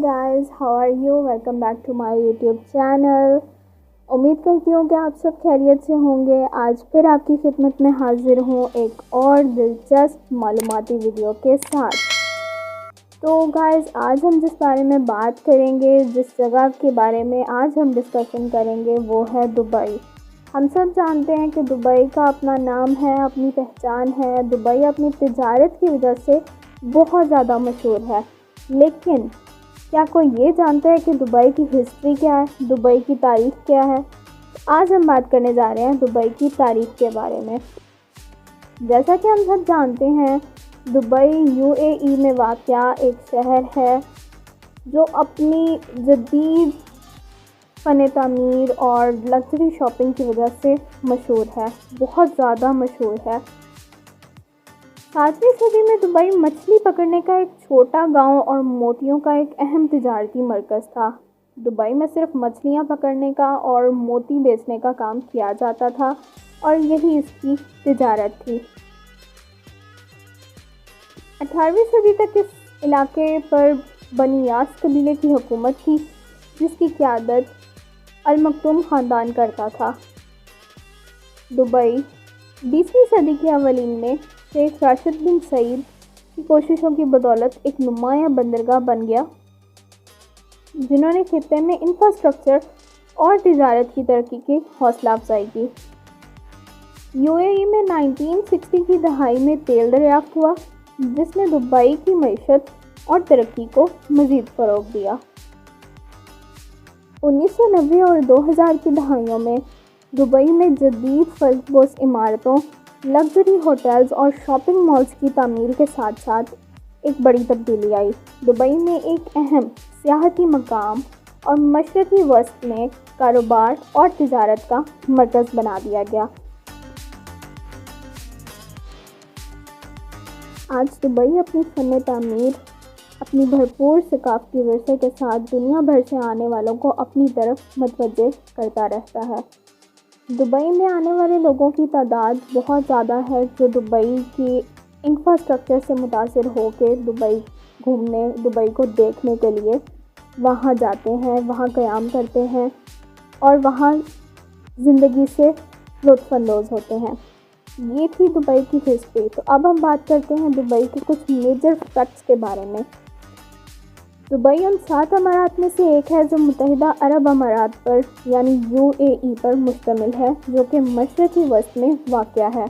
guys, how are you? Welcome back to my YouTube channel. उम्मीद करती हूँ कि आप सब खैरियत से होंगे। आज फिर आपकी खिदमत में हाजिर हूँ एक और दिलचस्प मालूमाती वीडियो के साथ। तो गाइस, आज हम जिस बारे में बात करेंगे, जिस जगह के बारे में आज हम डिस्कशन करेंगे वो है दुबई। हम सब जानते हैं कि दुबई का अपना नाम है, अपनी पहचान है। दुबई अपनी तिजारत की वजह से बहुत ज़्यादा मशहूर है। लेकिन क्या कोई ये जानता है कि दुबई की हिस्ट्री क्या है, दुबई की तारीख़ क्या है? आज हम बात करने जा रहे हैं दुबई की तारीख़ के बारे में। जैसा कि हम सब जानते हैं, दुबई यूएई में वाक़या एक शहर है जो अपनी जदीद फ़न तामीर और लग्ज़री शॉपिंग की वजह से मशहूर है, बहुत ज़्यादा मशहूर है। 7वीं सदी में दुबई मछली पकड़ने का एक छोटा गांव और मोतियों का एक अहम तिजारती मरकज़ था। दुबई में सिर्फ मछलियां पकड़ने का और मोती बेचने का काम किया जाता था और यही इसकी तिजारत थी। 18वीं सदी तक इस इलाके पर बनी यास कबीले की हुकूमत थी, जिसकी क़यादत अल मक्तूम ख़ानदान करता था। दुबई 20वीं सदी के अवलिन में शेख राशिद बिन सईद की कोशिशों की बदौलत एक नुमायां बंदरगाह बन गया, जिन्होंने खित्ते में इंफ्रास्ट्रक्चर और तिजारत की तरक्की की हौसला अफजाई की। यूएई में 1960 की दहाई में तेल दरियाफ्त हुआ, जिसने दुबई की मईशत और तरक्की को मज़ीद फ़रोग़ दिया। 1990 और 2000 की दहाइयों में दुबई में जदीद फर्शबोस इमारतों, लग्जरी होटल्स और शॉपिंग मॉल्स की तामीर के साथ साथ एक बड़ी तब्दीली आई। दुबई में एक अहम सियाहती मकाम और मशरक़ी वस्त में कारोबार और तिजारत का मरकज़ बना दिया गया। आज दुबई अपनी फ़न तामीर, अपनी भरपूर सकाफ़ती विरसे के साथ दुनिया भर से आने वालों को अपनी तरफ मतवज्जे करता रहता है। दुबई में आने वाले लोगों की तादाद बहुत ज़्यादा है, जो दुबई की इंफ्रास्ट्रक्चर से मुतासिर होकर दुबई घूमने, दुबई को देखने के लिए वहाँ जाते हैं, वहाँ क़याम करते हैं और वहाँ ज़िंदगी से लुत्फ़अंदोज़ होते हैं। ये थी दुबई की हिस्ट्री। तो अब हम बात करते हैं दुबई के कुछ मेजर फैक्ट्स के बारे में। दुबई उन 7 अमारात में से एक है जो मुत्तहिदा अरब अमारात पर यानी यूएई पर मुश्तमिल है, जो कि मशरक़ी वस्त में वाक़या है।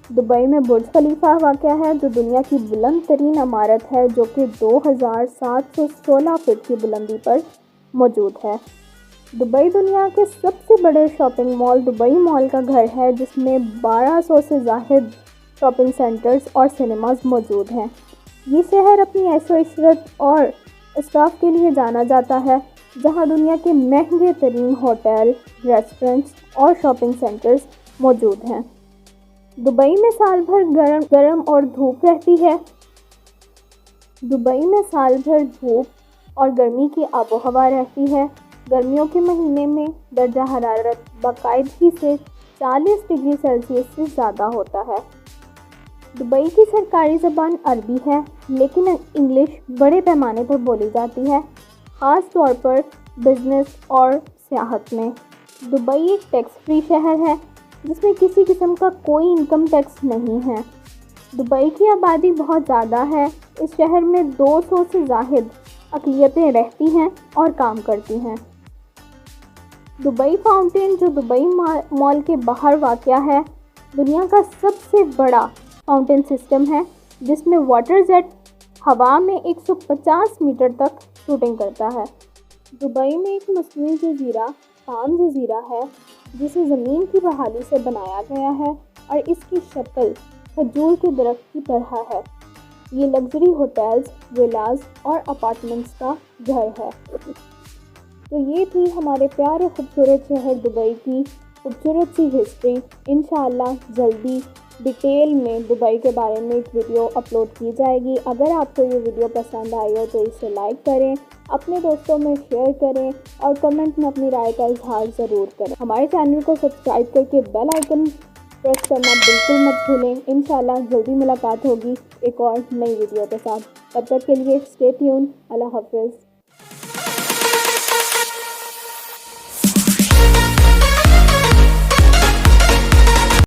दुबई में बुर्ज खलीफा वाक़या है, जो दुनिया की बुलंद तरीन इमारत है, जो कि 2716 फीट की बुलंदी पर मौजूद है। दुबई दुनिया के सबसे बड़े शॉपिंग मॉल दुबई मॉल का घर है, जिसमें 1200 से ज़ायद शॉपिंग सेंटर्स और सिनेमाज मौजूद हैं। ये शहर अपनी ऐशो इशरत और स्टाफ के लिए जाना जाता है, जहां दुनिया के महंगे तरीन होटल, रेस्टोरेंट्स और शॉपिंग सेंटर्स मौजूद हैं। दुबई में साल भर गर्म और धूप रहती है। दुबई में साल भर धूप और गर्मी की आबो हवा रहती है। गर्मियों के महीने में दर्जा हरारत बाकायदगी से 40 डिग्री सेल्सियस से ज़्यादा होता है। दुबई की सरकारी ज़बान अरबी है, लेकिन इंग्लिश बड़े पैमाने पर बोली जाती है, ख़ास तौर पर बिज़नेस और सियाहत में। दुबई एक टैक्स फ्री शहर है, जिसमें किसी किस्म का कोई इनकम टैक्स नहीं है। दुबई की आबादी बहुत ज़्यादा है। इस शहर में 200 से ज़ायद अक़लियतें रहती हैं और काम करती हैं। दुबई फाउंटेन, जो दुबई मॉल के बाहर वाक़या है, दुनिया का सबसे बड़ा फाउंटेन सिस्टम है, जिसमें वाटर जेट हवा में 150 मीटर तक शूटिंग करता है। दुबई में एक मस्नूई जज़ीरा पाम जज़ीरा है, जिसे ज़मीन की बहाली से बनाया गया है और इसकी शक्ल खजूर के दरख्त की तरह है। ये लग्जरी होटल्स, विलास और अपार्टमेंट्स का घर है। तो ये थी हमारे प्यारे खूबसूरत शहर दुबई की खूबसूरत सी हिस्ट्री। इंशाअल्लाह जल्दी डिटेल में दुबई के बारे में एक वीडियो अपलोड की जाएगी। अगर आपको ये वीडियो पसंद आई हो तो इसे लाइक करें, अपने दोस्तों में शेयर करें और कमेंट में अपनी राय का इजहार ज़रूर करें। हमारे चैनल को सब्सक्राइब करके बेल आइकन प्रेस करना बिल्कुल मत भूलें। इंशाअल्लाह जल्दी मुलाकात होगी एक और नई वीडियो के साथ। तब तक के लिए स्टे ट्यून। अल्लाह हाफ़िज़।